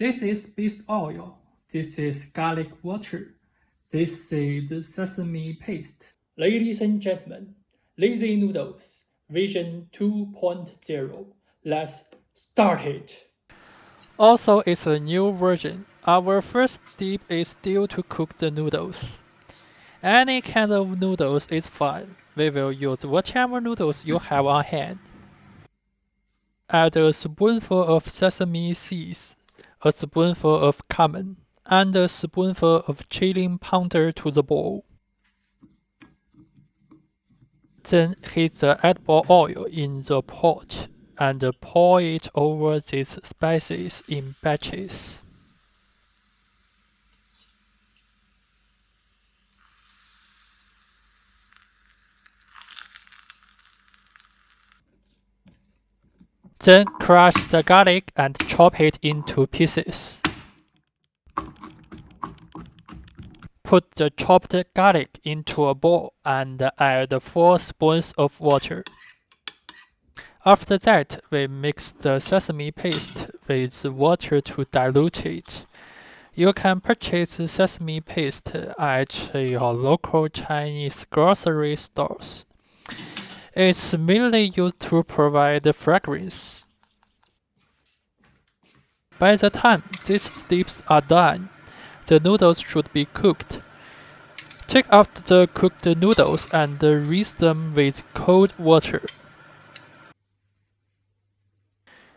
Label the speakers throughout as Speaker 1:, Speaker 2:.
Speaker 1: This is beef oil. This is garlic water. This is sesame paste. Ladies and gentlemen, Lazy Noodles, Vision 2.0. Let's start it. Also, it's a new version. Our first step is still to cook the noodles. Any kind of noodles is fine. We will use whatever noodles you have on hand. Add a spoonful of sesame seeds, a spoonful of cumin, and a spoonful of chilli powder to the bowl. Then heat the edible oil in the pot and pour it over these spices in batches. Then crush the garlic and chop it into pieces. Put the chopped garlic into a bowl and add 4 spoons of water. After that, we mix the sesame paste with water to dilute it. You can purchase sesame paste at your local Chinese grocery stores. It's mainly used to provide fragrance. By the time these steps are done, the noodles should be cooked. Take out the cooked noodles and rinse them with cold water.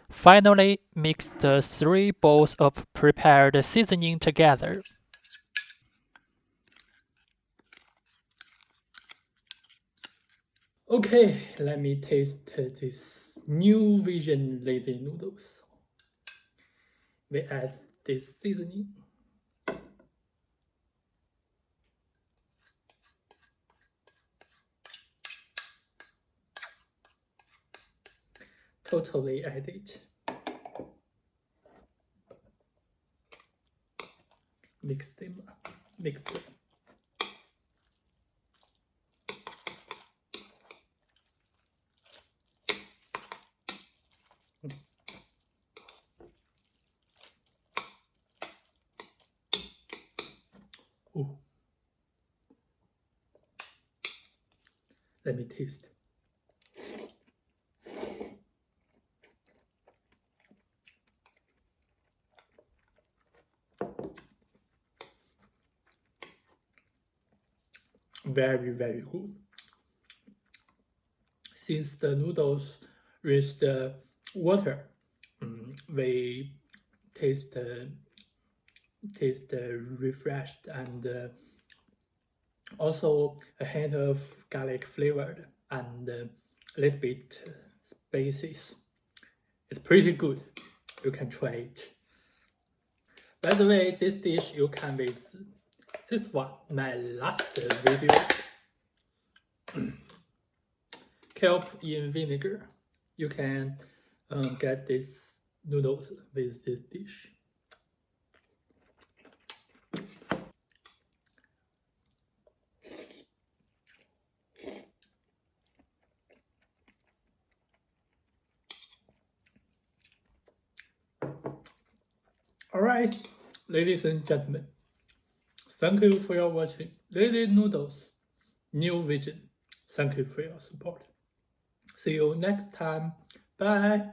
Speaker 1: Finally, mix the 3 bowls of prepared seasoning together. Okay, let me taste this new Vision Lazy Noodles. We add this seasoning. Totally add it. Mix them up. Mix them. Ooh. Let me taste. Very, very good. Since the noodles reach the water, we taste refreshed and also a hint of garlic flavored and a little bit spices. It's pretty good. You can try it. By the way, this dish you can with this one, my last video. Kelp in vinegar. You can get this noodles with this dish. Alright, ladies and gentlemen, thank you for your watching Lazy Noodles New Vision. Thank you for your support. See you next time. Bye.